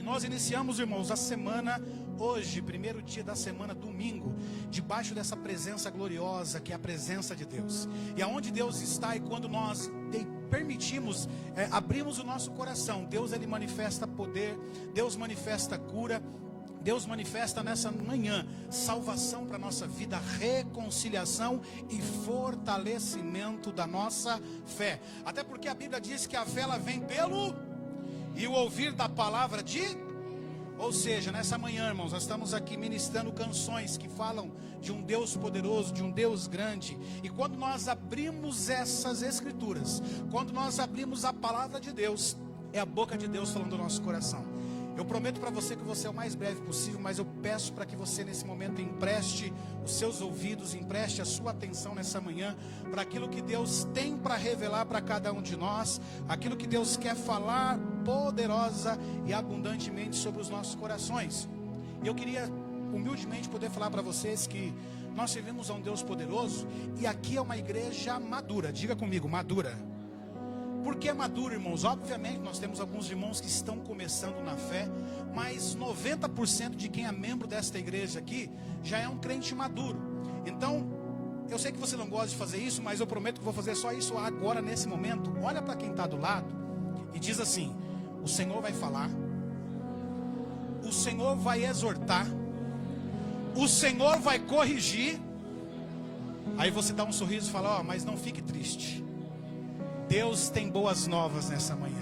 Nós iniciamos, irmãos, a semana hoje, primeiro dia da semana, domingo, debaixo dessa presença gloriosa que é a presença de Deus. E aonde Deus está, e quando nós permitimos, abrimos o nosso coração, Deus ele manifesta poder, Deus manifesta cura, Deus manifesta nessa manhã salvação para a nossa vida, reconciliação e fortalecimento da nossa fé. Até porque a Bíblia diz que a fé ela vem pelo e o ouvir da palavra de... Ou seja, nessa manhã, irmãos, nós estamos aqui ministrando canções que falam de um Deus poderoso, de um Deus grande. E quando nós abrimos essas escrituras, quando nós abrimos a palavra de Deus, é a boca de Deus falando do nosso coração. Eu prometo para você que você é o mais breve possível, mas eu peço para que você nesse momento empreste os seus ouvidos, empreste a sua atenção nessa manhã para aquilo que Deus tem para revelar para cada um de nós, aquilo que Deus quer falar poderosa e abundantemente sobre os nossos corações. E eu queria humildemente poder falar para vocês que nós servimos a um Deus poderoso e aqui é uma igreja madura. Diga comigo, madura. Por que maduro, irmãos? Obviamente nós temos alguns irmãos que estão começando na fé, mas 90% de quem é membro desta igreja aqui já é um crente maduro. Então, eu sei que você não gosta de fazer isso, mas eu prometo que vou fazer só isso agora, nesse momento. Olha para quem está do lado e diz assim: o Senhor vai falar, o Senhor vai exortar, o Senhor vai corrigir. Aí você dá um sorriso e fala: ó, mas não fique triste, Deus tem boas novas nessa manhã.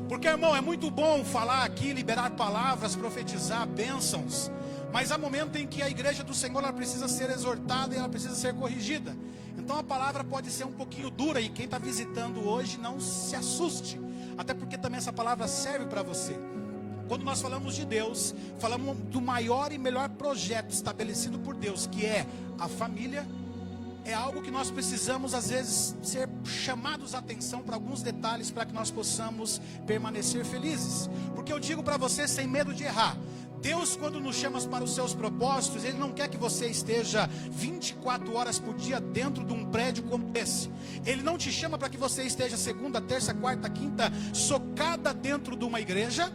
Porque, irmão, é muito bom falar aqui, liberar palavras, profetizar bênçãos, mas há momento em que a igreja do Senhor ela precisa ser exortada e ela precisa ser corrigida. Então a palavra pode ser um pouquinho dura, e quem está visitando hoje não se assuste, até porque também essa palavra serve para você. Quando nós falamos de Deus, falamos do maior e melhor projeto estabelecido por Deus, que é a família. É algo que nós precisamos às vezes ser chamados a atenção para alguns detalhes, para que nós possamos permanecer felizes. Porque eu digo para você sem medo de errar, Deus, quando nos chama para os seus propósitos, Ele não quer que você esteja 24 horas por dia dentro de um prédio como esse. Ele não te chama para que você esteja segunda, terça, quarta, quinta socada dentro de uma igreja,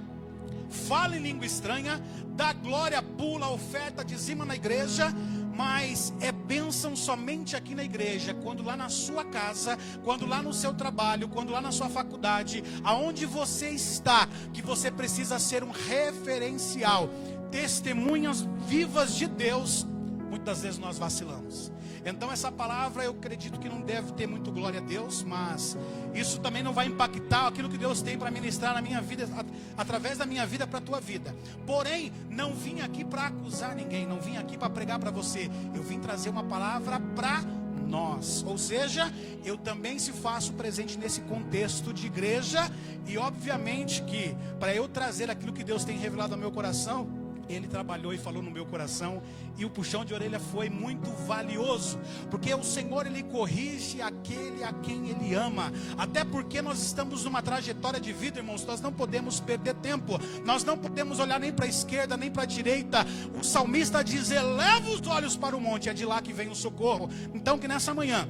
fala em língua estranha, dá glória, pula, oferta, dizima na igreja, mas é bênção somente aqui na igreja, quando lá na sua casa, quando lá no seu trabalho, quando lá na sua faculdade, aonde você está, que você precisa ser um referencial, testemunhas vivas de Deus. Muitas vezes nós vacilamos. Então essa palavra eu acredito que não deve ter muito glória a Deus, mas isso também não vai impactar aquilo que Deus tem para ministrar na minha vida, através da minha vida para a tua vida. Porém, não vim aqui para acusar ninguém, não vim aqui para pregar para você, eu vim trazer uma palavra para nós. Ou seja, eu também se faço presente nesse contexto de igreja, e obviamente que para eu trazer aquilo que Deus tem revelado ao meu coração, Ele trabalhou e falou no meu coração, e o puxão de orelha foi muito valioso, porque o Senhor Ele corrige aquele a quem Ele ama. Até porque nós estamos numa trajetória de vida, irmãos, nós não podemos perder tempo, nós não podemos olhar nem para a esquerda, nem para a direita. O salmista diz: eleva os olhos para o monte, é de lá que vem o socorro. Então que nessa manhã,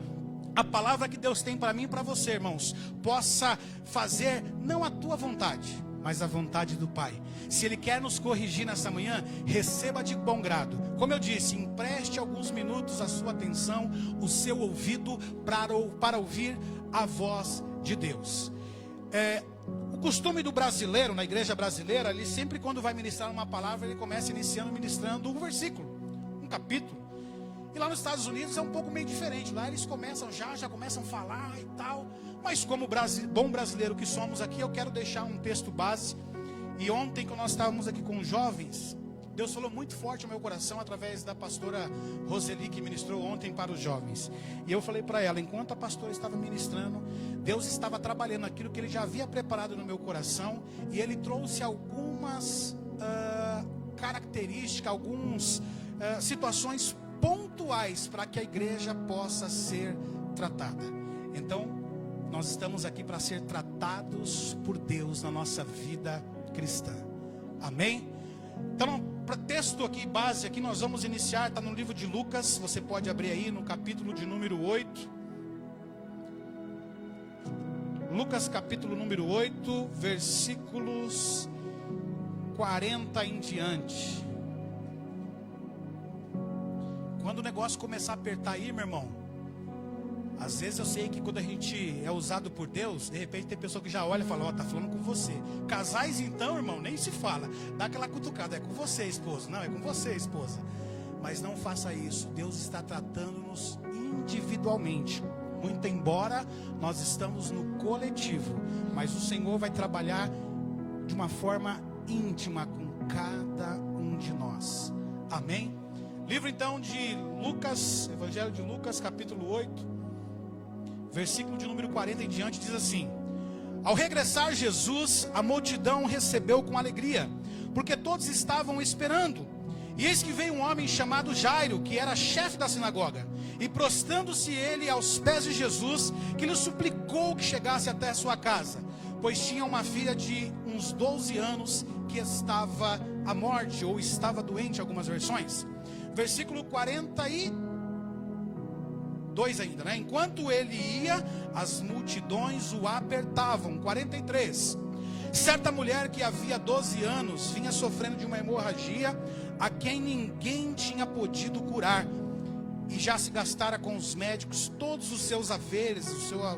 a palavra que Deus tem para mim e para você, irmãos, possa fazer não a tua vontade, mas a vontade do Pai. Se Ele quer nos corrigir nessa manhã, receba de bom grado. Como eu disse, empreste alguns minutos a sua atenção, o seu ouvido para ouvir a voz de Deus. O costume do brasileiro, na igreja brasileira, ele sempre quando vai ministrar uma palavra, ele começa ministrando um versículo, um capítulo. E lá nos Estados Unidos é um pouco meio diferente. Lá eles começam já começam a falar e tal. Mas como bom brasileiro que somos aqui, eu quero deixar um texto base. E ontem, quando nós estávamos aqui com os jovens, Deus falou muito forte ao meu coração através da pastora Roseli, que ministrou ontem para os jovens. E eu falei para ela, enquanto a pastora estava ministrando, Deus estava trabalhando aquilo que Ele já havia preparado no meu coração. E Ele trouxe algumas características, algumas situações pontuais para que a igreja possa ser tratada. Então, nós estamos aqui para ser tratados por Deus na nossa vida cristã. Amém? Então, para texto aqui, base aqui, nós vamos iniciar, está no livro de Lucas, você pode abrir aí no capítulo de número 8. Lucas capítulo número 8, versículos 40 em diante. Quando o negócio começar a apertar aí, meu irmão, às vezes eu sei que quando a gente é usado por Deus, de repente tem pessoa que já olha e fala, ó, tá falando com você. Casais então, irmão, nem se fala. Dá aquela cutucada, é com você, esposa. Não, é com você, esposa. Mas não faça isso. Deus está tratando-nos individualmente. Muito embora nós estamos no coletivo, mas o Senhor vai trabalhar de uma forma íntima com cada um de nós. Amém? Livro então de Lucas, Evangelho de Lucas, capítulo 8. Versículo de número 40 em diante diz assim: Ao regressar Jesus, a multidão recebeu com alegria, porque todos estavam esperando. E eis que veio um homem chamado Jairo, que era chefe da sinagoga, e prostrando-se ele aos pés de Jesus, que lhe suplicou que chegasse até a sua casa, pois tinha uma filha de uns 12 anos que estava à morte, ou estava doente, algumas versões. Versículo 42 ainda, né? Enquanto ele ia, as multidões o apertavam. 43. Certa mulher que havia 12 anos vinha sofrendo de uma hemorragia, a quem ninguém tinha podido curar, e já se gastara com os médicos todos os seus haveres, sua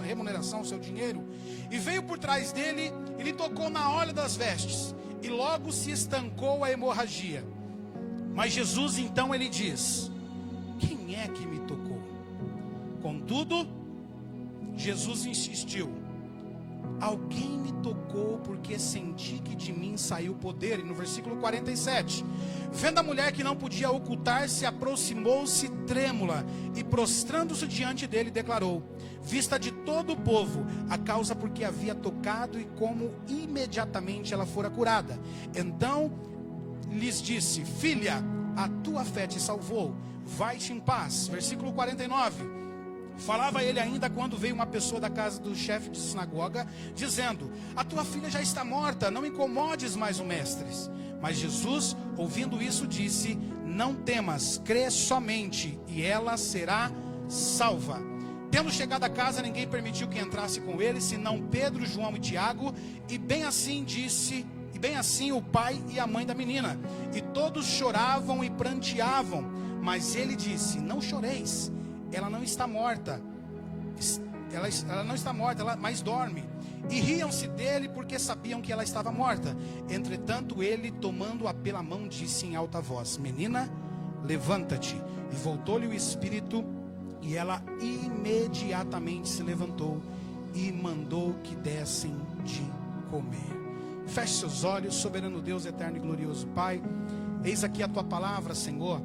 remuneração, o seu dinheiro, e veio por trás dele e lhe tocou na orla das vestes, e logo se estancou a hemorragia. Mas Jesus então ele diz: quem é que me tocou? Contudo, Jesus insistiu: alguém me tocou, porque senti que de mim saiu poder. E no versículo 47, vendo a mulher que não podia ocultar-se, aproximou-se trêmula e prostrando-se diante dele declarou, vista de todo o povo, a causa por que havia tocado e como imediatamente ela fora curada. Então lhes disse: filha, a tua fé te salvou, vai-te em paz. Versículo 49. Falava ele ainda quando veio uma pessoa da casa do chefe de sinagoga, dizendo: a tua filha já está morta, não incomodes mais o mestre. Mas Jesus, ouvindo isso, disse: não temas, crê somente, e ela será salva. Tendo chegado a casa, ninguém permitiu que entrasse com ele, senão Pedro, João e Tiago, e bem assim o pai e a mãe da menina. E todos choravam e pranteavam, mas ele disse: não choreis, ela não está morta, ela não está morta, mas dorme. E riam-se dele porque sabiam que ela estava morta. Entretanto ele, tomando-a pela mão, disse em alta voz: menina, levanta-te. E voltou-lhe o espírito, e ela imediatamente se levantou e mandou que dessem de comer. Feche seus olhos. Soberano Deus, eterno e glorioso Pai, eis aqui a tua palavra, Senhor.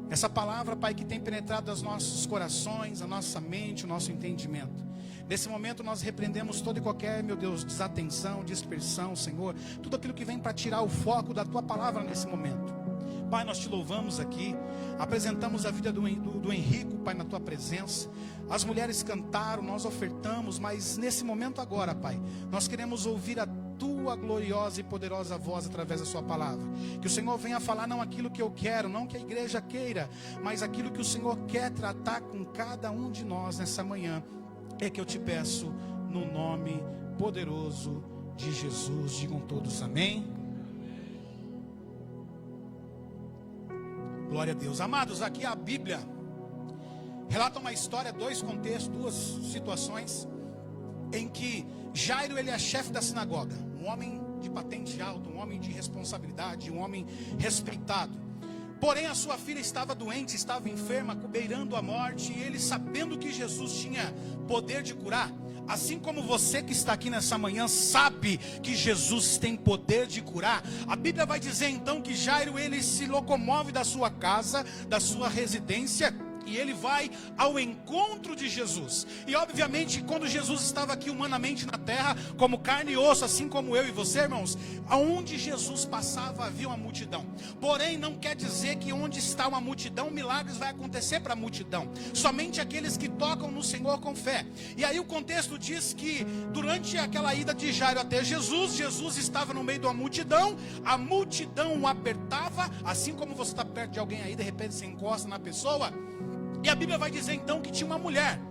Essa palavra, Pai, que tem penetrado os nossos corações, a nossa mente, o nosso entendimento. Nesse momento nós repreendemos toda e qualquer, meu Deus, desatenção, dispersão, Senhor. Tudo aquilo que vem para tirar o foco da tua palavra nesse momento. Pai, nós te louvamos aqui. Apresentamos a vida do Henrico, Pai, na tua presença. As mulheres cantaram, nós ofertamos, mas nesse momento agora, Pai, nós queremos ouvir a tua gloriosa e poderosa voz através da sua palavra. Que o Senhor venha falar não aquilo que eu quero, não que a igreja queira, mas aquilo que o Senhor quer tratar com cada um de nós nessa manhã. É que eu te peço no nome poderoso de Jesus. Digam todos amém. Glória a Deus. Amados, aqui a Bíblia relata uma história, dois contextos, duas situações em que Jairo, ele é chefe da sinagoga, um homem de patente alta, um homem de responsabilidade, um homem respeitado. Porém a sua filha estava doente, estava enferma, beirando a morte, e ele, sabendo que Jesus tinha poder de curar, assim como você que está aqui nessa manhã sabe que Jesus tem poder de curar, a Bíblia vai dizer então que Jairo, ele se locomove da sua casa, da sua residência, e ele vai ao encontro de Jesus. E obviamente quando Jesus estava aqui humanamente na terra, como carne e osso, assim como eu e você, irmãos, aonde Jesus passava havia uma multidão. Porém não quer dizer que onde está uma multidão, milagres vai acontecer para a multidão. Somente aqueles que tocam no Senhor com fé. E aí o contexto diz que durante aquela ida de Jairo até Jesus, Jesus estava no meio de uma multidão, a multidão o apertava, assim como você está perto de alguém aí, de repente você encosta na pessoa. E a Bíblia vai dizer então que tinha uma mulher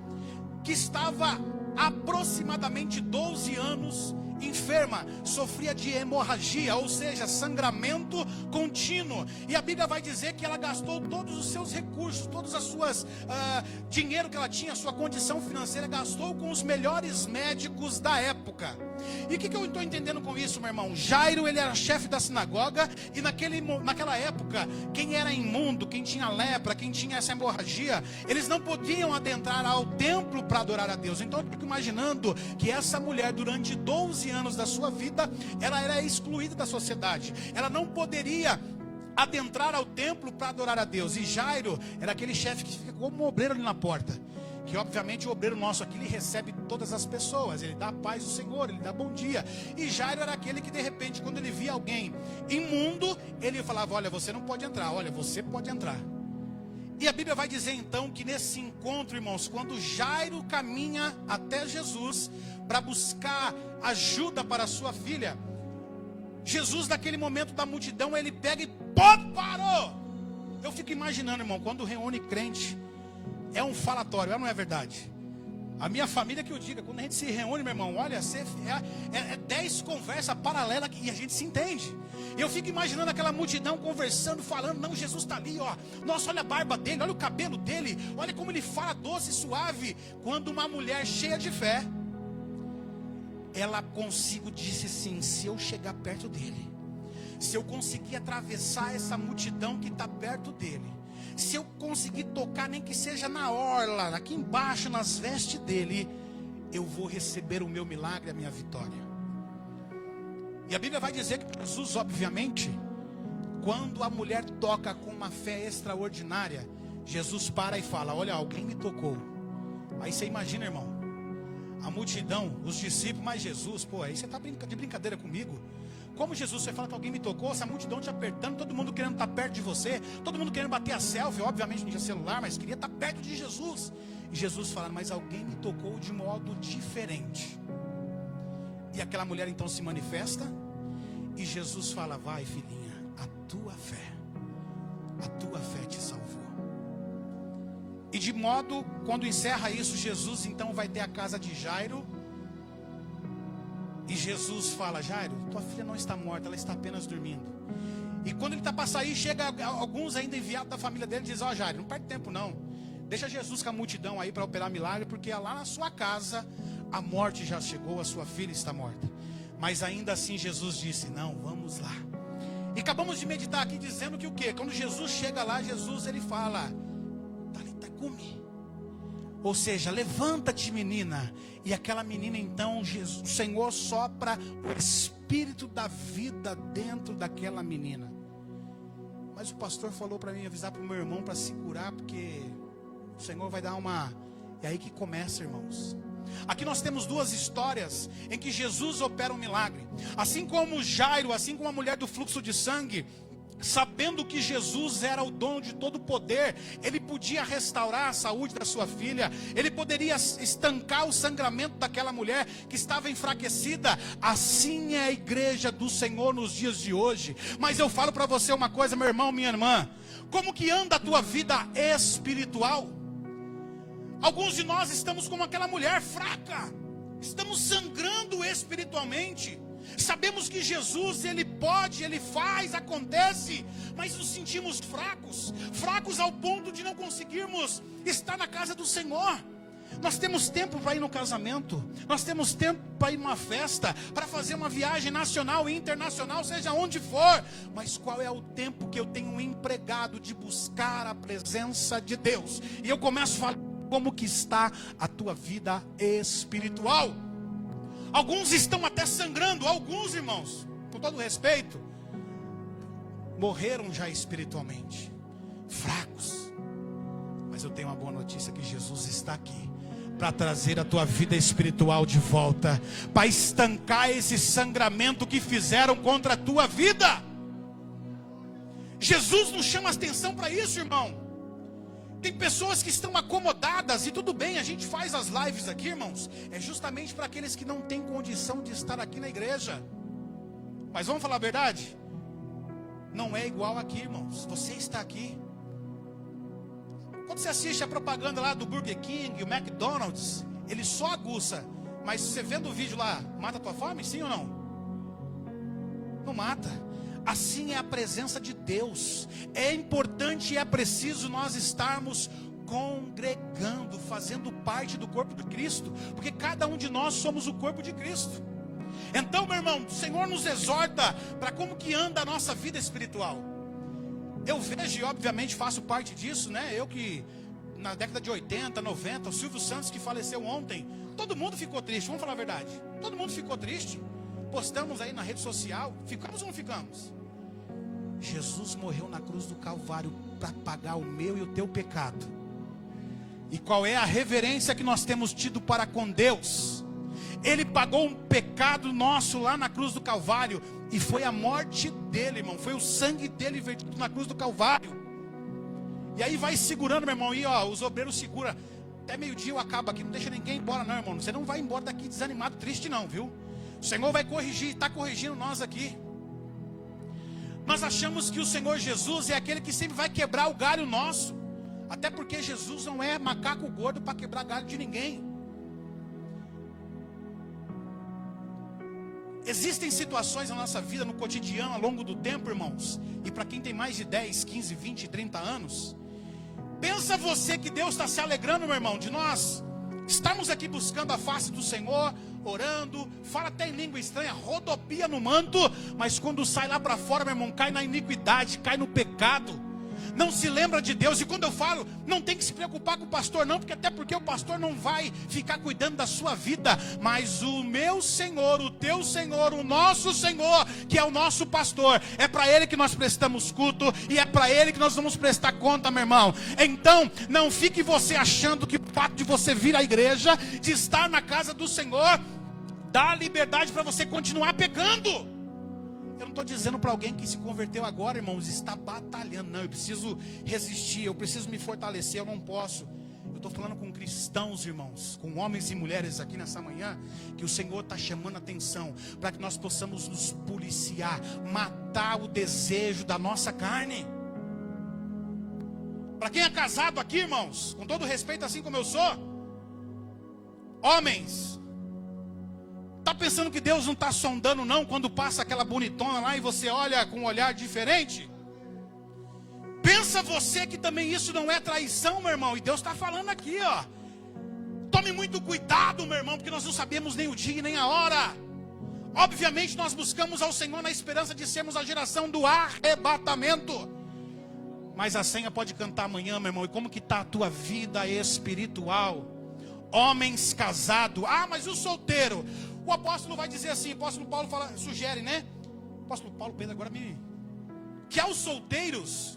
que estava há aproximadamente 12 anos enferma, sofria de hemorragia, ou seja, sangramento contínuo. E a Bíblia vai dizer que ela gastou todos os seus recursos, todas as suas dinheiro que ela tinha, sua condição financeira, gastou com os melhores médicos da época. E o que eu estou entendendo com isso, meu irmão? Jairo, ele era chefe da sinagoga, e naquela época, quem era imundo, quem tinha lepra, quem tinha essa hemorragia, eles não podiam adentrar ao templo para adorar a Deus. Então eu fico imaginando que essa mulher, durante 12 anos da sua vida, ela era excluída da sociedade. Ela não poderia adentrar ao templo para adorar a Deus. E Jairo era aquele chefe que fica como um obreiro ali na porta. Que obviamente o obreiro nosso aqui, ele recebe todas as pessoas, ele dá a paz do Senhor, ele dá bom dia. E Jairo era aquele que de repente, quando ele via alguém imundo, ele falava: olha, você não pode entrar, olha, você pode entrar. E a Bíblia vai dizer então que nesse encontro, irmãos, quando Jairo caminha até Jesus para buscar ajuda para a sua filha, Jesus, naquele momento da multidão, ele pega e parou. Eu fico imaginando, irmão, quando reúne crente, é um falatório, não é verdade? A minha família que eu diga, quando a gente se reúne, meu irmão, olha, é 10 conversas paralelas e a gente se entende. Eu fico imaginando aquela multidão conversando, falando: não, Jesus está ali, ó. Nossa, olha a barba dele, olha o cabelo dele, olha como ele fala doce e suave. Quando uma mulher cheia de fé, ela consigo disse assim: se eu chegar perto dele, se eu conseguir atravessar essa multidão que está perto dele, se eu conseguir tocar, nem que seja na orla, aqui embaixo, nas vestes dele, eu vou receber o meu milagre, a minha vitória. E a Bíblia vai dizer que Jesus, obviamente, quando a mulher toca com uma fé extraordinária, Jesus para e fala: olha, alguém me tocou. Aí você imagina, irmão, a multidão, os discípulos, mas Jesus, pô, aí você está de brincadeira comigo? Como Jesus, você fala que alguém me tocou, essa multidão te apertando, todo mundo querendo estar perto de você, todo mundo querendo bater a selfie, obviamente não tinha celular, mas queria estar perto de Jesus. E Jesus fala: mas alguém me tocou de modo diferente. E aquela mulher então se manifesta, e Jesus fala: vai, filhinha, a tua fé te salvou. E de modo, quando encerra isso, Jesus então vai ter a casa de Jairo. E Jesus fala: Jairo, tua filha não está morta, ela está apenas dormindo. E quando ele está para sair, chega alguns ainda enviados da família dele e diz: ó, Jairo, não perde tempo não, deixa Jesus com a multidão aí para operar milagre, porque lá na sua casa a morte já chegou, a sua filha está morta. Mas ainda assim Jesus disse: não, vamos lá. E acabamos de meditar aqui dizendo que o quê? Quando Jesus chega lá, Jesus ele fala: Talita cumi, ou seja, levanta-te, menina. E aquela menina então, o Senhor sopra o espírito da vida dentro daquela menina. Mas o pastor falou para mim avisar para o meu irmão para segurar, porque o Senhor vai dar uma... É aí que começa, irmãos. Aqui nós temos duas histórias em que Jesus opera um milagre. Assim como Jairo, assim como a mulher do fluxo de sangue, sabendo que Jesus era o dono de todo o poder, ele podia restaurar a saúde da sua filha, ele poderia estancar o sangramento daquela mulher que estava enfraquecida. Assim é a igreja do Senhor nos dias de hoje. Mas eu falo para você uma coisa, meu irmão, minha irmã: como que anda a tua vida espiritual? Alguns de nós estamos como aquela mulher fraca, estamos sangrando espiritualmente. Sabemos que Jesus, ele pode, ele faz, acontece, mas nos sentimos fracos ao ponto de não conseguirmos estar na casa do Senhor. Nós temos tempo para ir no casamento, nós temos tempo para ir numa festa, para fazer uma viagem nacional e internacional, seja onde for, mas qual é o tempo que eu tenho empregado de buscar a presença de Deus? E eu começo a falar: como que está a tua vida espiritual? Alguns estão até sangrando, alguns, irmãos, com todo respeito, morreram já espiritualmente, fracos. Mas eu tenho uma boa notícia, que Jesus está aqui para trazer a tua vida espiritual de volta, para estancar esse sangramento que fizeram contra a tua vida. Jesus nos chama a atenção para isso, irmão. Tem pessoas que estão acomodadas, e tudo bem, a gente faz as lives aqui, irmãos, é justamente para aqueles que não têm condição de estar aqui na igreja. Mas vamos falar a verdade? Não é igual aqui, irmãos. Você está aqui. Quando você assiste a propaganda lá do Burger King, o McDonald's, ele só aguça, Mas você vendo o vídeo lá, mata a tua fome? Sim ou não? Não mata. Assim é a presença de Deus. É importante e é preciso nós estarmos congregando, fazendo parte do corpo de Cristo, porque cada um de nós somos o corpo de Cristo. Então, meu irmão, o Senhor nos exorta para como que anda a nossa vida espiritual. Eu vejo e obviamente faço parte disso, né? Eu que na década de 80, 90, o Silvio Santos que faleceu ontem, todo mundo ficou triste, vamos falar a verdade. Todo mundo ficou triste. Postamos aí na rede social, ficamos ou não ficamos? Jesus morreu na cruz do Calvário para pagar o meu e o teu pecado. E qual é a reverência que nós temos tido para com Deus? Ele pagou um pecado nosso lá na cruz do Calvário. E foi a morte dele, irmão. Foi o sangue dele vertido na cruz do Calvário. E aí vai segurando, meu irmão. E ó, os obreiros seguram. Até meio-dia eu acabo aqui. Não deixa ninguém embora não, irmão. Você não vai embora daqui desanimado, triste não, viu? O Senhor vai corrigir, está corrigindo nós aqui. Nós achamos que o Senhor Jesus é aquele que sempre vai quebrar o galho nosso. Até porque Jesus não é macaco gordo para quebrar galho de ninguém. Existem situações na nossa vida, no cotidiano, ao longo do tempo, irmãos. E para quem tem mais de 10, 15, 20, 30 anos, pensa você que Deus está se alegrando, meu irmão, de nós estamos aqui buscando a face do Senhor, orando, fala até em língua estranha, rodopia no manto, mas quando sai lá para fora, meu irmão, cai na iniquidade, cai no pecado, não se lembra de Deus. E quando eu falo, não tem que se preocupar com o pastor não, porque até porque o pastor não vai ficar cuidando da sua vida, mas o meu Senhor, o teu Senhor, o nosso Senhor, que é o nosso pastor, é para Ele que nós prestamos culto, e é para Ele que nós vamos prestar conta, meu irmão. Então, não fique você achando que o fato de você vir à igreja, de estar na casa do Senhor, dá liberdade para você continuar pecando. Eu não estou dizendo para alguém que se converteu agora, irmãos, está batalhando. Não, eu preciso resistir, eu preciso me fortalecer, eu não posso. Eu estou falando com cristãos, irmãos, com homens e mulheres aqui nessa manhã, que o Senhor está chamando a atenção, para que nós possamos nos policiar, matar o desejo da nossa carne. Para quem é casado aqui, irmãos, com todo respeito, assim como eu sou, homens, está pensando que Deus não está sondando não, quando passa aquela bonitona lá e você olha com um olhar diferente? Pensa você que também isso não é traição, meu irmão. E Deus está falando aqui, ó. Tome muito cuidado, meu irmão, porque nós não sabemos nem o dia e nem a hora. Obviamente nós buscamos ao Senhor na esperança de sermos a geração do arrebatamento. Mas a senha pode cantar amanhã, meu irmão. E como que está a tua vida espiritual? Homens casados. Ah, mas o solteiro? O apóstolo vai dizer assim, o apóstolo Paulo fala, sugere, né? O apóstolo Paulo, Pedro agora me... Que aos solteiros,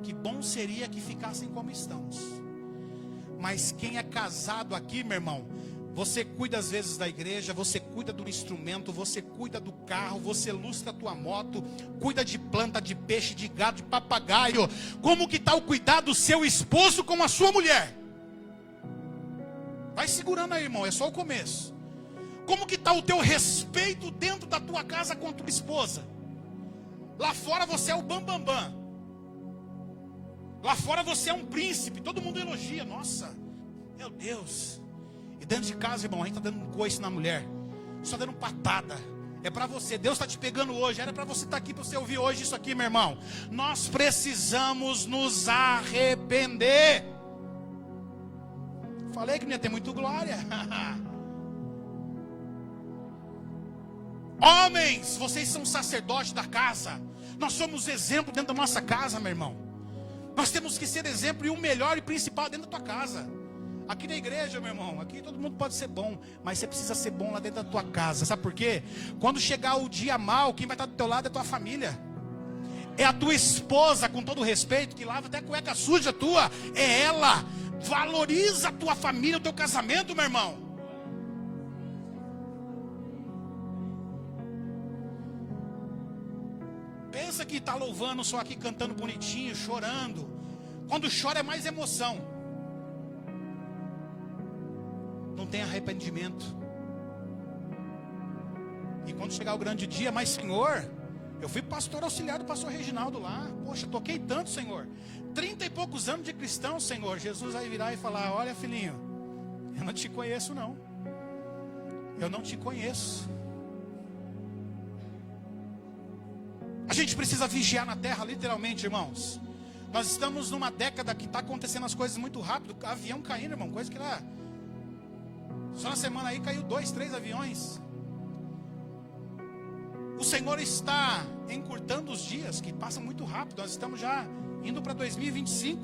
que bom seria que ficassem como estamos. Mas quem é casado aqui, meu irmão, você cuida às vezes da igreja, você cuida do instrumento, você cuida do carro, você lustra a tua moto, cuida de planta, de peixe, de gado, de papagaio. Como que está o cuidado do seu esposo com a sua mulher? Vai segurando aí, irmão, é só o começo. Como que está o teu respeito dentro da tua casa com a tua esposa? Lá fora você é o bambambam. Bam, bam. Lá fora você é um príncipe, todo mundo elogia. Nossa, meu Deus. E dentro de casa, irmão, a gente está dando um coice na mulher, só dando patada. É para você, Deus está te pegando hoje. Era para você estar aqui, para você ouvir hoje isso aqui, meu irmão. Nós precisamos nos arrepender. Falei que não ia ter muito glória. Homens, vocês são sacerdotes da casa. Nós somos exemplo dentro da nossa casa, meu irmão. Nós temos que ser exemplo e o melhor e principal dentro da tua casa. Aqui na igreja, meu irmão, aqui todo mundo pode ser bom, mas você precisa ser bom lá dentro da tua casa. Sabe por quê? Quando chegar o dia mal, quem vai estar do teu lado é a tua família. É a tua esposa, com todo respeito, que lava até a cueca suja tua. É ela. Valoriza a tua família, o teu casamento, meu irmão. Pensa que está louvando só aqui, cantando bonitinho, chorando. Quando chora é mais emoção. Não tem arrependimento. E quando chegar o grande dia, mas Senhor, eu fui pastor auxiliar do pastor Reginaldo lá. Poxa, toquei tanto, Senhor. 30 e poucos anos de cristão, Senhor. Jesus vai virar e falar, olha filhinho, eu não te conheço não. eu não te conheço. A gente precisa vigiar na terra, literalmente, irmãos. Nós estamos numa década que está acontecendo as coisas muito rápido. Avião caindo, irmão, coisa que lá... Só na semana aí caiu 2, 3 aviões. O Senhor está encurtando os dias, que passam muito rápido. Nós estamos já indo para 2025.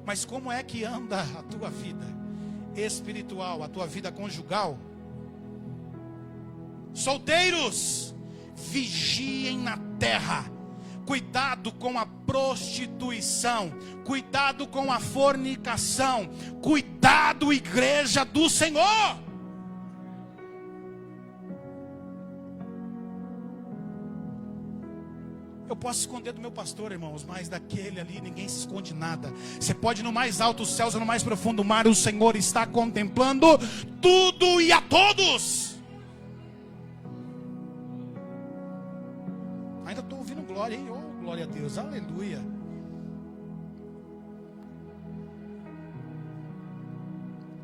Mas como é que anda a tua vida espiritual, a tua vida conjugal? Solteiros, vigiem na terra. Cuidado com a prostituição. Cuidado com a fornicação. Cuidado, igreja do Senhor. Eu posso esconder do meu pastor, irmãos, mas daquele ali ninguém se esconde nada. Você pode ir no mais alto dos céus ou no mais profundo mar, o Senhor está contemplando tudo e a todos. Ainda estou ouvindo glória, hein? Oh, glória a Deus, aleluia.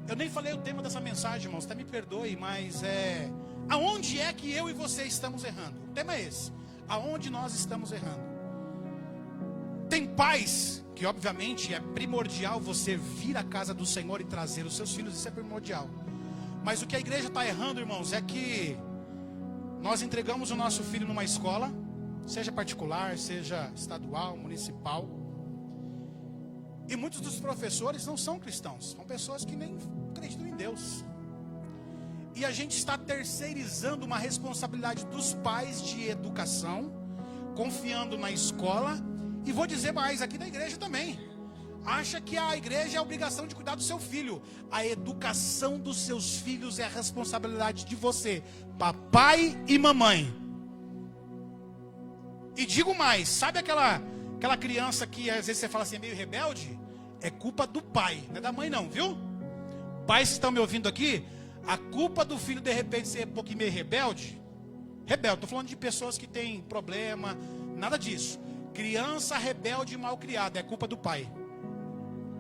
Eu nem falei o tema dessa mensagem, irmãos, até me perdoe, mas aonde é que eu e você estamos errando? O tema é esse. Aonde nós estamos errando? Tem pais que obviamente é primordial você vir à casa do Senhor e trazer os seus filhos, isso é primordial. Mas o que a igreja está errando, irmãos, é que nós entregamos o nosso filho numa escola, seja particular, seja estadual, municipal, e muitos dos professores não são cristãos, são pessoas que nem acreditam em Deus. E a gente está terceirizando uma responsabilidade dos pais de educação, confiando na escola. E vou dizer mais, aqui da igreja também. Acha que a igreja é a obrigação de cuidar do seu filho. A educação dos seus filhos é a responsabilidade de você, papai e mamãe. E digo mais, sabe aquela criança que às vezes você fala assim, é meio rebelde? É culpa do pai, não é da mãe não, viu? Pais que estão me ouvindo aqui, a culpa do filho de repente ser um pouquinho meio rebelde, estou falando de pessoas que têm problema, nada disso. Criança rebelde e mal criada, é culpa do pai.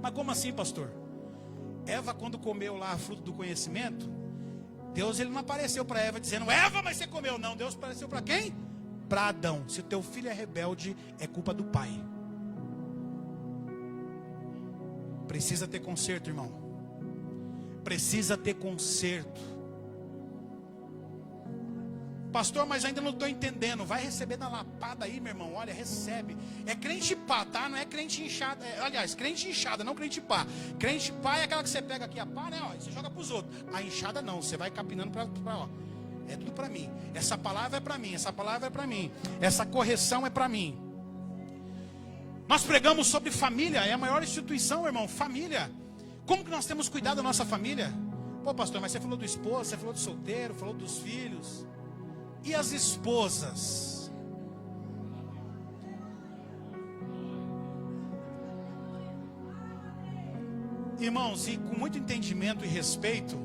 Mas como assim, pastor? Eva, quando comeu lá a fruta do conhecimento, Deus ele não apareceu para Eva dizendo, Eva, mas você comeu. Não, Deus apareceu para quem? Para Adão. Se o teu filho é rebelde, é culpa do pai. Precisa ter conserto, irmão. Precisa ter conserto. Pastor, mas ainda não estou entendendo. Vai receber na lapada aí, meu irmão. Olha, recebe. É crente pá, tá? Não é crente inchada. Aliás, crente inchada, não crente pá. Crente pá é aquela que você pega aqui a pá, né? Ó, você joga para os outros. A inchada não, você vai capinando para ó. É tudo para mim. Essa palavra é para mim. Essa palavra é para mim. Essa correção é para mim. Nós pregamos sobre família. É a maior instituição, irmão. Família. Como que nós temos cuidado da nossa família? Pô, pastor, mas você falou do esposo, você falou do solteiro, falou dos filhos. E as esposas? Irmãos, e com muito entendimento e respeito,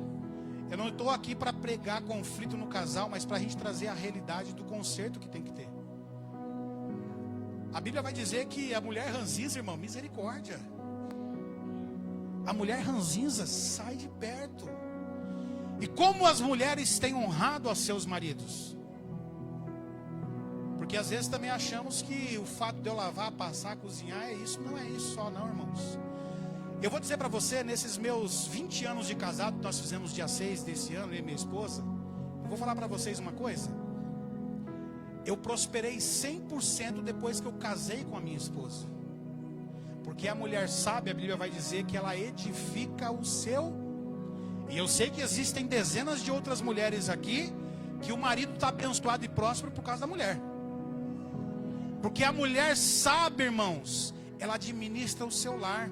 eu não estou aqui para pregar conflito no casal, mas para a gente trazer a realidade do conserto que tem que ter. A Bíblia vai dizer que a mulher ranzinza, irmão, misericórdia. A mulher ranzinza sai de perto. E como as mulheres têm honrado a seus maridos? Porque às vezes também achamos que o fato de eu lavar, passar, cozinhar é isso. Não é isso só não, irmãos. Eu vou dizer para você, nesses meus 20 anos de casado, nós fizemos dia 6 desse ano, eu e minha esposa. Eu vou falar para vocês uma coisa. Eu prosperei 100% depois que eu casei com a minha esposa. Porque a mulher sábia, a Bíblia vai dizer que ela edifica o seu. E eu sei que existem dezenas de outras mulheres aqui que o marido está abençoado e próspero por causa da mulher. Porque a mulher sábia, irmãos, ela administra o seu lar.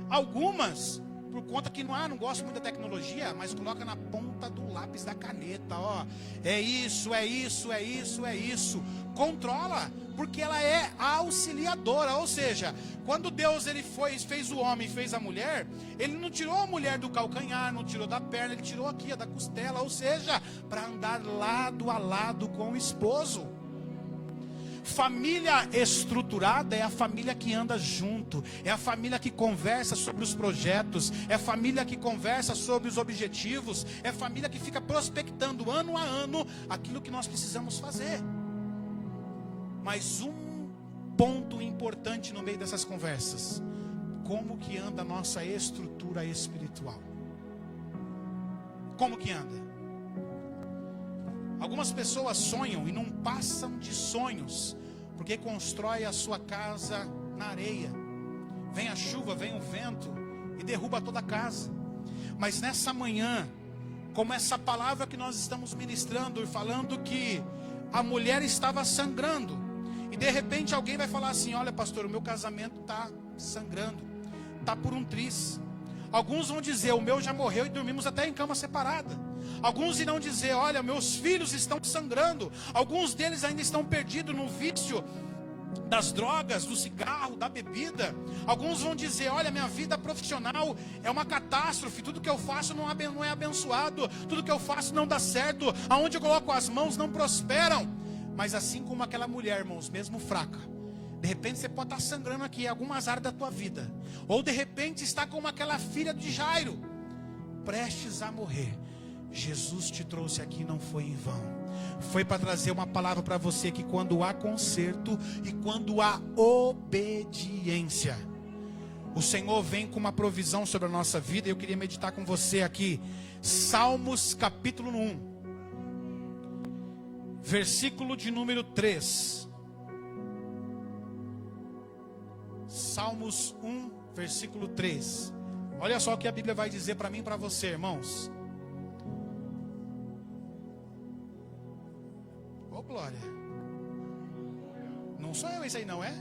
Algumas, por conta que não gosta muito da tecnologia, mas coloca na ponta do lápis da caneta, ó. É isso, é isso, é isso, é isso. Controla, porque ela é auxiliadora. Ou seja, quando Deus ele fez o homem, fez a mulher, ele não tirou a mulher do calcanhar, não tirou da perna, ele tirou aqui, da costela. Ou seja, para andar lado a lado com o esposo. Família estruturada é a família que anda junto, é a família que conversa sobre os projetos, é a família que conversa sobre os objetivos, é a família que fica prospectando ano a ano aquilo que nós precisamos fazer. Mas um ponto importante no meio dessas conversas: como que anda a nossa estrutura espiritual? Como que anda? Algumas pessoas sonham e não passam de sonhos, porque constrói a sua casa na areia. Vem a chuva, vem o vento e derruba toda a casa. Mas nessa manhã, como essa palavra que nós estamos ministrando, falando que a mulher estava sangrando, e de repente alguém vai falar assim: olha pastor, o meu casamento está sangrando, está por um triz. Alguns vão dizer: o meu já morreu e dormimos até em cama separada. Alguns irão dizer: olha, meus filhos estão sangrando. Alguns deles ainda estão perdidos no vício das drogas, do cigarro, da bebida. Alguns vão dizer: olha, minha vida profissional é uma catástrofe, tudo que eu faço não é abençoado, tudo que eu faço não dá certo, aonde eu coloco as mãos não prosperam. Mas assim como aquela mulher, irmãos, mesmo fraca, de repente você pode estar sangrando aqui em algumas áreas da tua vida, ou de repente está como aquela filha de Jairo, prestes a morrer. Jesus te trouxe aqui, não foi em vão. Foi para trazer uma palavra para você, que quando há conserto e quando há obediência, o Senhor vem com uma provisão sobre a nossa vida. Eu queria meditar com você aqui, Salmos capítulo 1, versículo de número 3. Salmos 1, versículo 3. Olha só o que a Bíblia vai dizer para mim e para você, irmãos. Ô glória. Não sou eu esse aí não, é?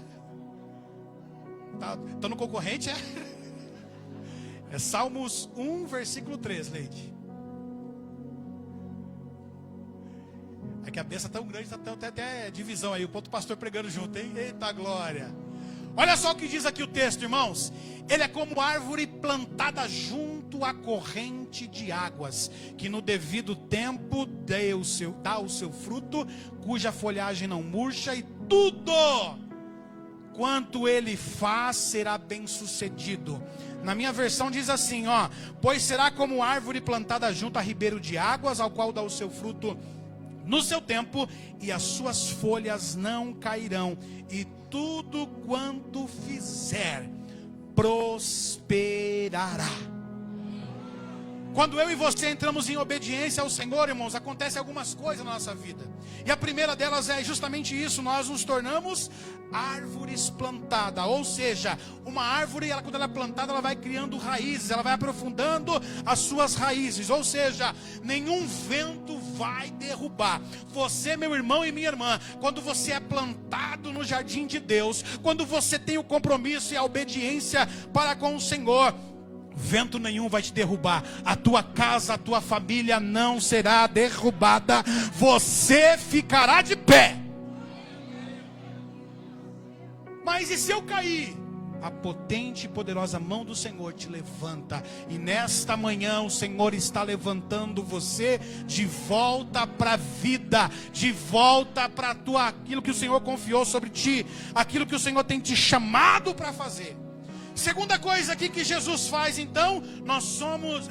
Tá no concorrente, é? É Salmos 1, versículo 3, Leide. É que a benção é tão grande, tá até divisão aí. O ponto pastor pregando junto, hein? Eita glória. Olha só o que diz aqui o texto, irmãos. Ele é como árvore plantada junto à corrente de águas, que no devido tempo dá o seu fruto, cuja folhagem não murcha, e tudo quanto ele faz será bem sucedido. Na minha versão diz assim, ó: pois será como árvore plantada junto a ribeiro de águas, ao qual dá o seu fruto no seu tempo, e as suas folhas não cairão, e tudo quanto fizer prosperará. Quando eu e você entramos em obediência ao Senhor, irmãos, acontecem algumas coisas na nossa vida. E a primeira delas é justamente isso: nós nos tornamos árvores plantadas. Ou seja, uma árvore, quando ela é plantada, ela vai criando raízes, ela vai aprofundando as suas raízes. Ou seja, nenhum vento vai derrubar você, meu irmão e minha irmã. Quando você é plantado no jardim de Deus, quando você tem o compromisso e a obediência para com o Senhor, vento nenhum vai te derrubar. A tua casa, a tua família não será derrubada. Você ficará de pé. Mas e se eu cair? A potente e poderosa mão do Senhor te levanta. E nesta manhã o Senhor está levantando você de volta para a vida, de volta para aquilo que o Senhor confiou sobre ti, aquilo que o Senhor tem te chamado para fazer. Segunda coisa aqui que Jesus faz, então, nós somos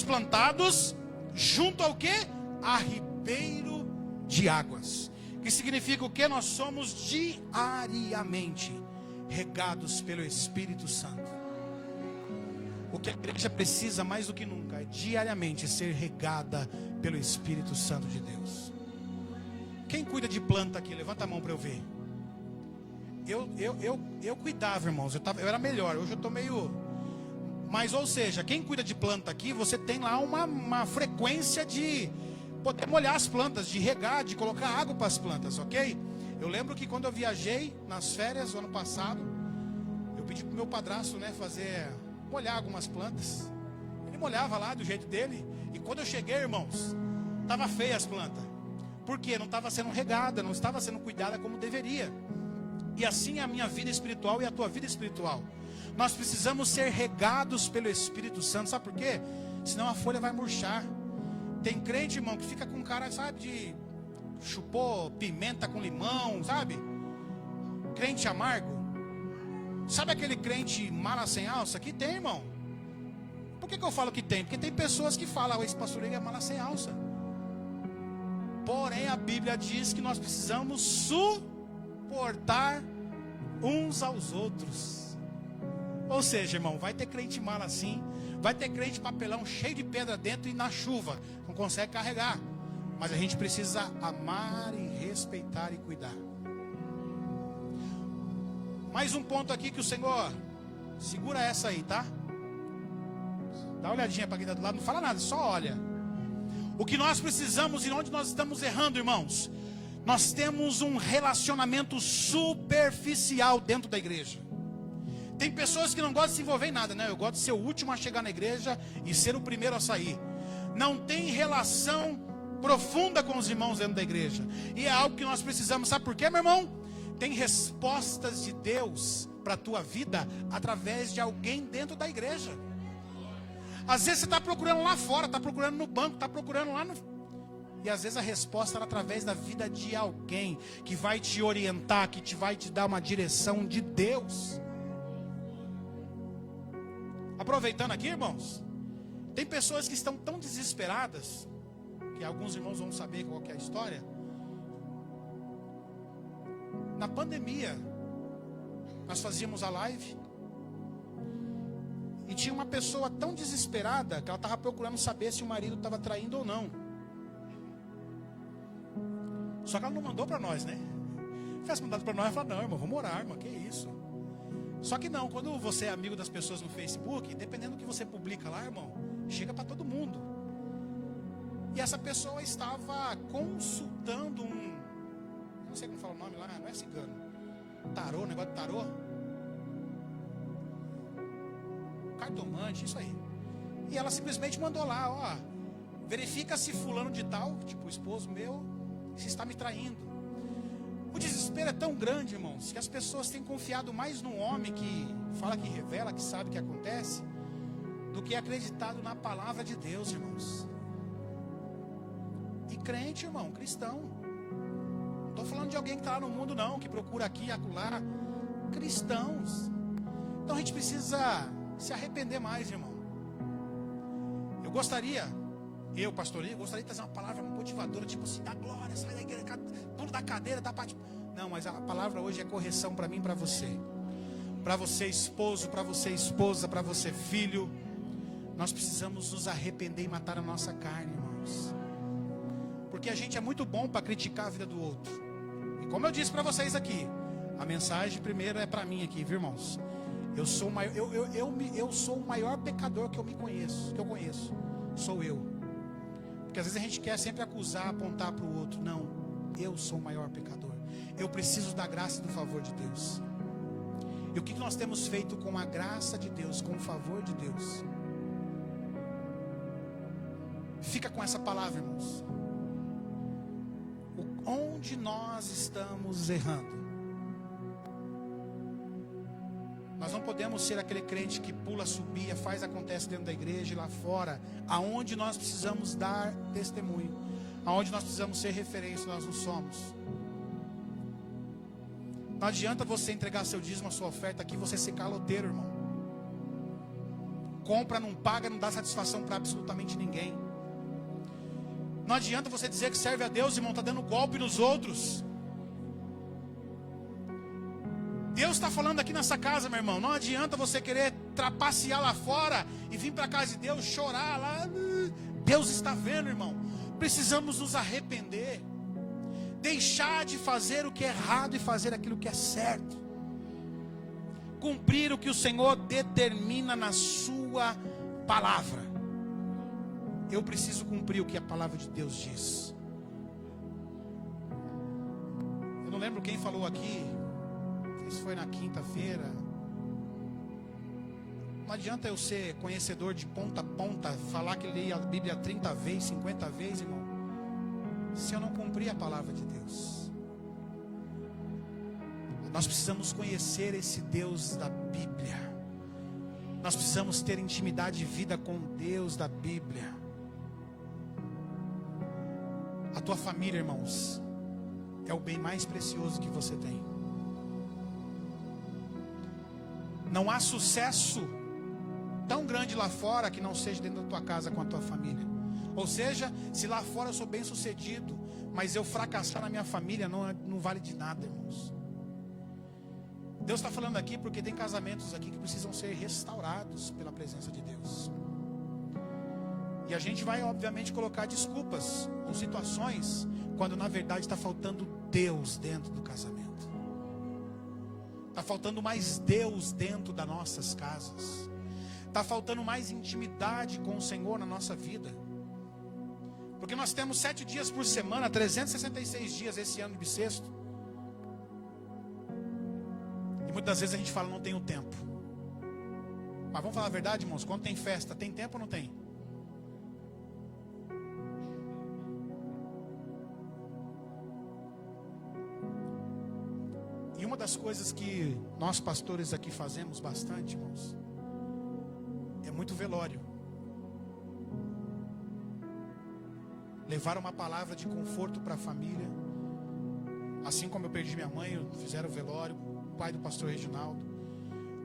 plantados junto ao quê? A ribeiro de águas. Que significa o quê? Nós somos diariamente regados pelo Espírito Santo. O que a igreja precisa mais do que nunca é diariamente ser regada pelo Espírito Santo de Deus. Quem cuida de planta aqui? Levanta a mão para eu ver. Eu cuidava, irmãos. Eu era melhor. Hoje eu estou meio... Mas, ou seja, quem cuida de planta aqui, você tem lá uma frequência de poder molhar as plantas, de regar, de colocar água para as plantas, ok? Eu lembro que quando eu viajei nas férias, o ano passado, eu pedi para o meu padrasto, né, molhar algumas plantas. Ele molhava lá do jeito dele. E quando eu cheguei, irmãos, estava feia as plantas. Por quê? Não estava sendo regada, não estava sendo cuidada como deveria. E assim é a minha vida espiritual e a tua vida espiritual. Nós precisamos ser regados pelo Espírito Santo. Sabe por quê? Senão a folha vai murchar. Tem crente, irmão, que fica com cara, sabe, de chupou pimenta com limão, sabe? Crente amargo. Sabe aquele crente mala sem alça? Que tem, irmão. Por que eu falo que tem? Porque tem pessoas que falam, esse pastor é mala sem alça. Porém, a Bíblia diz que nós precisamos suportar uns aos outros. Ou seja, irmão, vai ter crente mala assim, vai ter crente papelão cheio de pedra dentro e na chuva não consegue carregar. Mas a gente precisa amar e respeitar e cuidar. Mais um ponto aqui que o Senhor, segura essa aí, tá? Dá uma olhadinha para quem está do lado, não fala nada, só olha. O que nós precisamos e onde nós estamos errando, irmãos? Nós temos um relacionamento superficial dentro da igreja. Tem pessoas que não gostam de se envolver em nada, né? Eu gosto de ser o último a chegar na igreja e ser o primeiro a sair. Não tem relação profunda com os irmãos dentro da igreja. E é algo que nós precisamos. Sabe por quê, meu irmão? Tem respostas de Deus para a tua vida através de alguém dentro da igreja. Às vezes você está procurando lá fora, está procurando no banco, está procurando lá no... E às vezes a resposta é através da vida de alguém que vai te orientar, que vai te dar uma direção de Deus. Aproveitando aqui, irmãos, tem pessoas que estão tão desesperadas, que alguns irmãos vão saber qual que é a história. Na pandemia, nós fazíamos a live e tinha uma pessoa tão desesperada que ela estava procurando saber se o marido estava traindo ou não. Só que ela não mandou para nós, né? Se tivesse mandado para nós, ela falou, não, irmão, vamos orar, irmão, que isso? Só que não, quando você é amigo das pessoas no Facebook, dependendo do que você publica lá, irmão, chega para todo mundo. E essa pessoa estava consultando não sei como fala o nome lá, não é cigano, tarô, negócio de tarô, cartomante, isso aí. E ela simplesmente mandou lá, ó, verifica se fulano de tal, tipo o esposo meu, se está me traindo. O desespero é tão grande, irmãos, que as pessoas têm confiado mais no homem que fala, que revela, que sabe o que acontece, do que acreditado na palavra de Deus, irmãos. E crente, irmão, cristão. Não estou falando de alguém que está lá no mundo, não, que procura aqui e acolá. Cristãos. Então a gente precisa se arrepender mais, irmão. Eu, pastorinho, gostaria de trazer uma palavra motivadora, tipo assim, dá glória, sai da igreja, pula da cadeira, dá parte. Não, mas a palavra hoje é correção para mim e para você. Para você, esposo, para você, esposa, para você, filho. Nós precisamos nos arrepender e matar a nossa carne, irmãos. Porque a gente é muito bom para criticar a vida do outro. E como eu disse para vocês aqui, a mensagem primeiro é para mim aqui, viu, irmãos? Eu sou o maior pecador que eu conheço. Sou eu. Porque às vezes a gente quer sempre acusar, apontar para o outro. Não, eu sou o maior pecador. Eu preciso da graça e do favor de Deus. E o que nós temos feito com a graça de Deus, com o favor de Deus? Fica com essa palavra, irmãos. Onde nós estamos errando? Nós não podemos ser aquele crente que pula, subia, faz, acontece dentro da igreja e lá fora. Aonde nós precisamos dar testemunho, aonde nós precisamos ser referência, nós não somos. Não adianta você entregar seu dízimo, a sua oferta aqui, você ser caloteiro, irmão. Compra, não paga, não dá satisfação para absolutamente ninguém. Não adianta você dizer que serve a Deus, irmão, está dando golpe nos outros. Deus está falando aqui nessa casa, meu irmão. Não adianta você querer trapacear lá fora e vir para a casa de Deus, chorar lá. Deus está vendo, irmão. Precisamos nos arrepender. Deixar de fazer o que é errado e fazer aquilo que é certo. Cumprir o que o Senhor determina na sua palavra. Eu preciso cumprir o que a palavra de Deus diz. Eu não lembro quem falou aqui. Isso foi na quinta-feira. Não adianta eu ser conhecedor de ponta a ponta, falar que leio a Bíblia 30 vezes, 50 vezes, irmão, se eu não cumprir a palavra de Deus. Nós precisamos conhecer esse Deus da Bíblia. Nós precisamos ter intimidade e vida com Deus da Bíblia. A tua família, irmãos, é o bem mais precioso que você tem. Não há sucesso tão grande lá fora que não seja dentro da tua casa com a tua família. Ou seja, se lá fora eu sou bem sucedido, mas eu fracassar na minha família, não vale de nada, irmãos. Deus está falando aqui porque tem casamentos aqui que precisam ser restaurados pela presença de Deus. E a gente vai obviamente colocar desculpas em situações quando na verdade está faltando Deus dentro do casamento. Está faltando mais Deus dentro das nossas casas. Está faltando mais intimidade com o Senhor na nossa vida. Porque nós temos 7 dias por semana, 366 dias esse ano bissexto. E muitas vezes a gente fala, não tenho tempo. Mas vamos falar a verdade, irmãos, quando tem festa, tem tempo ou não tem? E uma das coisas que nós pastores aqui fazemos bastante, irmãos, é muito velório. Levar uma palavra de conforto para a família. Assim como eu perdi minha mãe, fizeram o velório, o pai do pastor Reginaldo.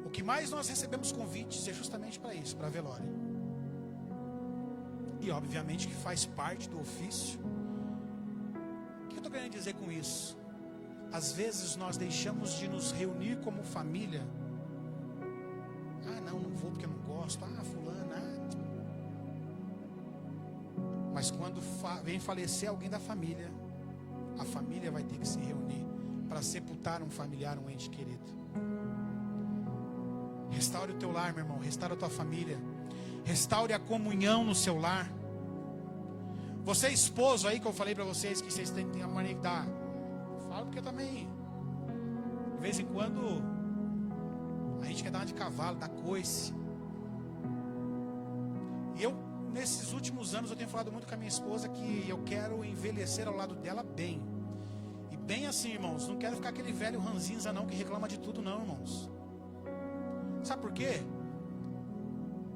O que mais nós recebemos convites é justamente para isso, para velório. E obviamente que faz parte do ofício. O que eu estou querendo dizer com isso? Às vezes nós deixamos de nos reunir como família. Ah, não vou porque eu não gosto. Ah, fulana. Mas quando vem falecer alguém da família, a família vai ter que se reunir para sepultar um familiar, um ente querido. Restaure o teu lar, meu irmão. Restaure a tua família. Restaure a comunhão no seu lar. Você é esposo aí que eu falei para vocês que vocês têm a mania de dar. Eu falo porque eu também, de vez em quando, a gente quer dar uma de cavalo, dar coice. E eu, nesses últimos anos, eu tenho falado muito com a minha esposa que eu quero envelhecer ao lado dela bem. E bem assim, irmãos, não quero ficar aquele velho ranzinza não, que reclama de tudo não, irmãos. Sabe por quê?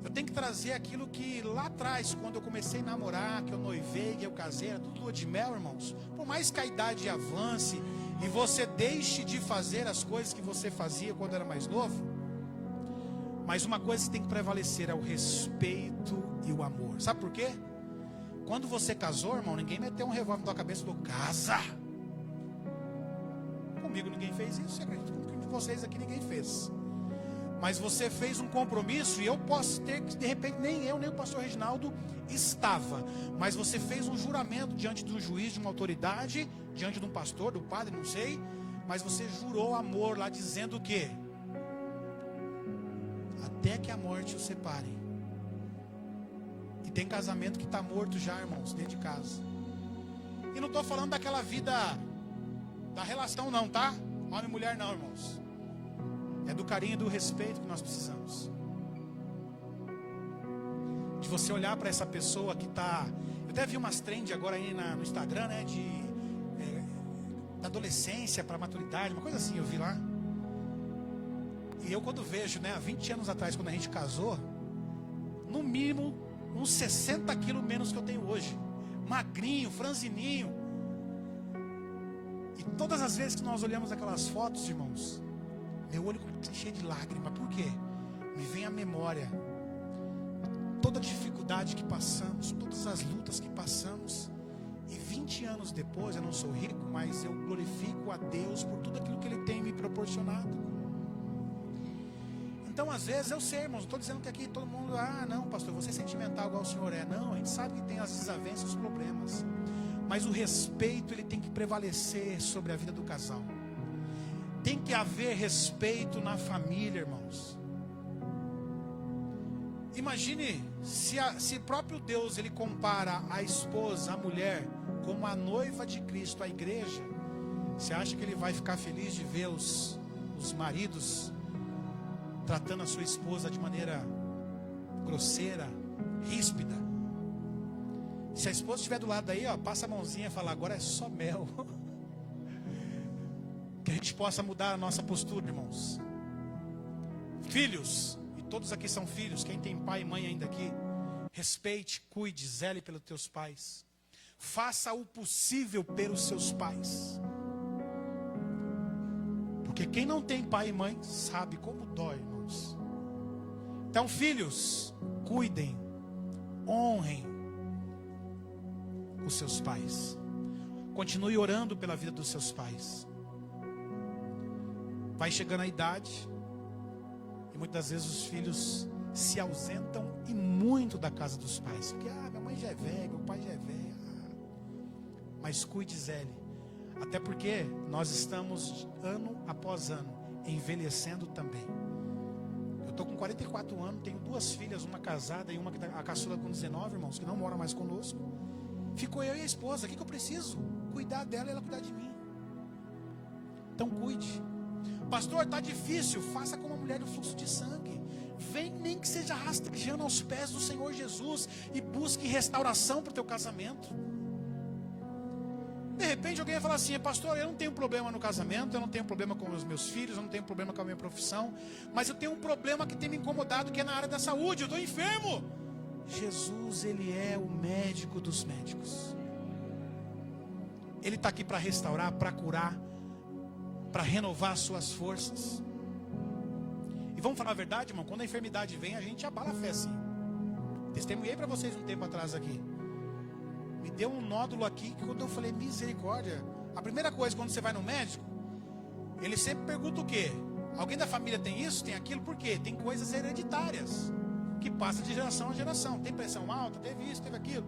Eu tenho que trazer aquilo que lá atrás, quando eu comecei a namorar, que eu noivei, que eu casei, era tudo lua de mel, irmãos. Por mais que a idade avance e você deixe de fazer as coisas que você fazia quando era mais novo, mas uma coisa que tem que prevalecer é o respeito e o amor. Sabe por quê? Quando você casou, irmão, ninguém meteu um revólver na tua cabeça e falou, casa! Comigo ninguém fez isso, você acredita? Com vocês aqui ninguém fez. Mas você fez um compromisso, e eu posso ter que, de repente, nem eu, nem o pastor Reginaldo estava. Mas você fez um juramento diante do juiz, de uma autoridade, diante de um pastor, do padre, não sei. Mas você jurou amor lá, dizendo o quê? Até que a morte o separe. E tem casamento que está morto já, irmãos, dentro de casa. E não estou falando daquela vida da relação não, tá? Homem e mulher não, irmãos. É do carinho e do respeito que nós precisamos. De você olhar para essa pessoa que está... Eu até vi umas trends agora aí no Instagram, né? Da adolescência para a maturidade, uma coisa assim eu vi lá. E eu quando vejo, né? Há 20 anos atrás, quando a gente casou, no mínimo uns 60 quilos menos que eu tenho hoje. Magrinho, franzininho. E todas as vezes que nós olhamos aquelas fotos, irmãos, meu olho começa a encher de lágrimas. Por quê? Me vem à memória toda a dificuldade que passamos, todas as lutas que passamos. E 20 anos depois, eu não sou rico, mas eu glorifico a Deus por tudo aquilo que Ele tem me proporcionado. Então, às vezes, eu sei, irmãos, não estou dizendo que aqui todo mundo, não, pastor, você é sentimental igual o senhor é. Não, a gente sabe que tem as desavenças, os problemas. Mas o respeito, ele tem que prevalecer sobre a vida do casal. Tem que haver respeito na família, irmãos. Imagine se próprio Deus ele compara a esposa, a mulher, como a noiva de Cristo, a igreja. Você acha que ele vai ficar feliz de ver os maridos tratando a sua esposa de maneira grosseira, ríspida? Se a esposa estiver do lado daí, passa a mãozinha e fala, agora é só mel. Que a gente possa mudar a nossa postura, irmãos. Filhos, e todos aqui são filhos, quem tem pai e mãe ainda aqui, respeite, cuide, zele pelos teus pais. Faça o possível pelos seus pais. Porque quem não tem pai e mãe sabe como dói, irmãos. Então, filhos, cuidem, honrem os seus pais. Continue orando pela vida dos seus pais. Vai chegando a idade e muitas vezes os filhos se ausentam e muito da casa dos pais. Porque, minha mãe já é velha, meu pai já é velho. Mas cuide, Zélia. Até porque nós estamos ano após ano envelhecendo também. Eu estou com 44 anos, tenho 2 filhas, uma casada e uma que tá, a caçula com 19, irmãos, que não mora mais conosco. Ficou eu e a esposa. O que eu preciso? Cuidar dela e ela cuidar de mim. Então cuide. Pastor, está difícil. Faça como a mulher do fluxo de sangue. Vem, nem que seja rastejando aos pés do Senhor Jesus e busque restauração para o teu casamento. De repente alguém vai falar assim: pastor, eu não tenho problema no casamento, eu não tenho problema com os meus filhos, eu não tenho problema com a minha profissão, mas eu tenho um problema que tem me incomodado, que é na área da saúde, eu estou enfermo. Jesus, Ele é o médico dos médicos. Ele está aqui para restaurar, para curar, para renovar as suas forças. E vamos falar a verdade, irmão, quando a enfermidade vem, a gente abala a fé, sim. Testemunhei para vocês um tempo atrás aqui. Me deu um nódulo aqui, que quando eu falei, misericórdia, a primeira coisa quando você vai no médico, ele sempre pergunta o quê? Alguém da família tem isso, tem aquilo? Por quê? Tem coisas hereditárias, que passa de geração a geração. Tem pressão alta, teve isso, teve aquilo.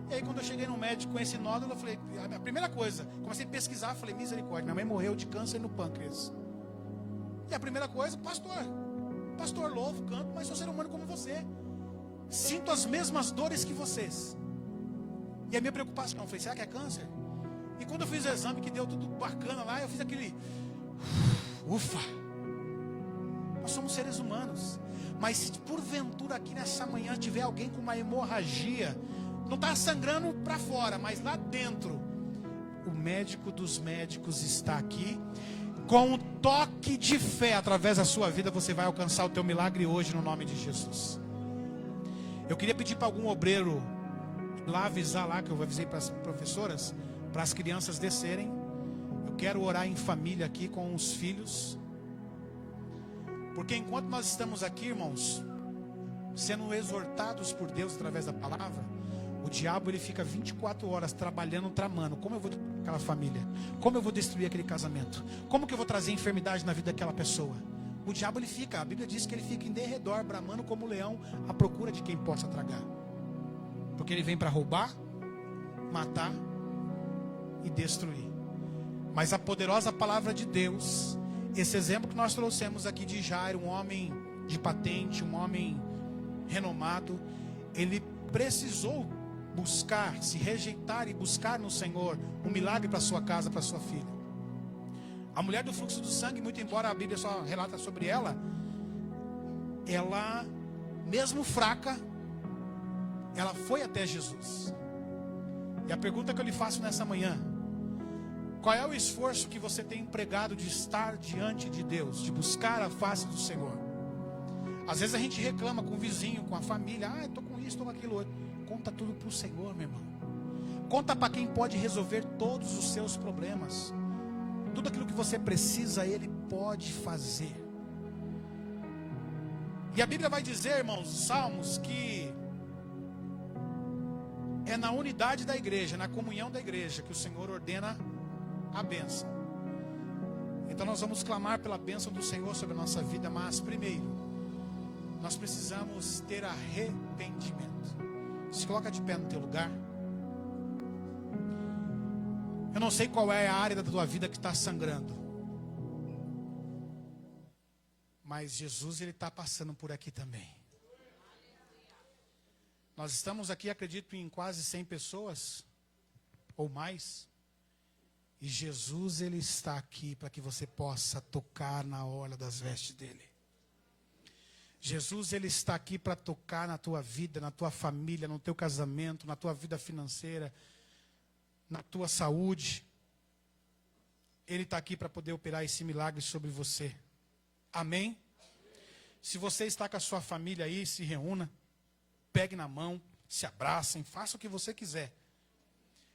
E aí quando eu cheguei no médico com esse nódulo, eu falei, a primeira coisa, comecei a pesquisar, falei, misericórdia, minha mãe morreu de câncer no pâncreas. E a primeira coisa, pastor, louvo, canto, mas sou ser humano como você. Sinto as mesmas dores que vocês. E a minha preocupação, eu falei, será que é câncer? E quando eu fiz o exame, que deu tudo bacana lá, eu fiz aquele, ufa. Nós somos seres humanos. Mas se porventura aqui nessa manhã tiver alguém com uma hemorragia, não está sangrando para fora, mas lá dentro, o médico dos médicos está aqui. Com um toque de fé através da sua vida, você vai alcançar o teu milagre hoje no nome de Jesus. Eu queria pedir para algum obreiro lá avisar lá, que eu avisei para as professoras, para as crianças descerem. Eu quero orar em família aqui com os filhos. Porque enquanto nós estamos aqui, irmãos, sendo exortados por Deus através da palavra, o diabo ele fica 24 horas trabalhando, tramando. Como eu vou destruir aquela família? Como eu vou destruir aquele casamento? Como que eu vou trazer enfermidade na vida daquela pessoa? O diabo ele fica, a Bíblia diz que ele fica em derredor, bramando como leão, à procura de quem possa tragar. Porque ele vem para roubar, matar e destruir. Mas a poderosa palavra de Deus, esse exemplo que nós trouxemos aqui de Jairo, um homem de patente, um homem renomado, ele precisou buscar, se rejeitar e buscar no Senhor um milagre para sua casa, para sua filha. A mulher do fluxo do sangue, muito embora a Bíblia só relata sobre ela, mesmo fraca, ela foi até Jesus. E a pergunta que eu lhe faço nessa manhã: qual é o esforço que você tem empregado de estar diante de Deus, de buscar a face do Senhor? Às vezes a gente reclama com o vizinho, com a família, eu estou com isso, estou com aquilo outro. Conta tudo para o Senhor, meu irmão. Conta para quem pode resolver todos os seus problemas. Tudo aquilo que você precisa, Ele pode fazer. E a Bíblia vai dizer, irmãos, Salmos, que é na unidade da igreja, na comunhão da igreja, que o Senhor ordena a bênção. Então nós vamos clamar pela bênção do Senhor sobre a nossa vida, mas primeiro, nós precisamos ter arrependimento. Se coloca de pé no teu lugar. Eu não sei qual é a área da tua vida que está sangrando, mas Jesus ele está passando por aqui também. Nós estamos aqui, acredito, em quase 100 pessoas ou mais. E Jesus ele está aqui para que você possa tocar na orla das vestes dele. Jesus ele está aqui para tocar na tua vida, na tua família, no teu casamento, na tua vida financeira, na tua saúde. Ele está aqui para poder operar esse milagre sobre você. Amém? Se você está com a sua família aí, se reúna, pegue na mão, se abracem, faça o que você quiser.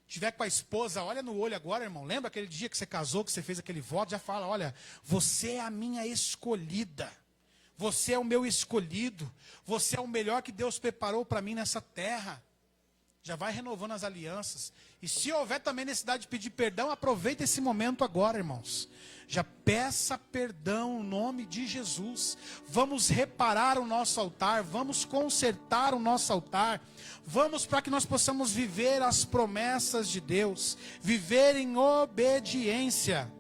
Tiver com a esposa, olha no olho agora, irmão. Lembra aquele dia que você casou, que você fez aquele voto? Já fala, olha, você é a minha escolhida. Você é o meu escolhido. Você é o melhor que Deus preparou para mim nessa terra. Já vai renovando as alianças. E se houver também necessidade de pedir perdão, aproveita esse momento agora, irmãos. Já peça perdão no nome de Jesus. Vamos reparar o nosso altar. Vamos consertar o nosso altar. Vamos para que nós possamos viver as promessas de Deus. Viver em obediência.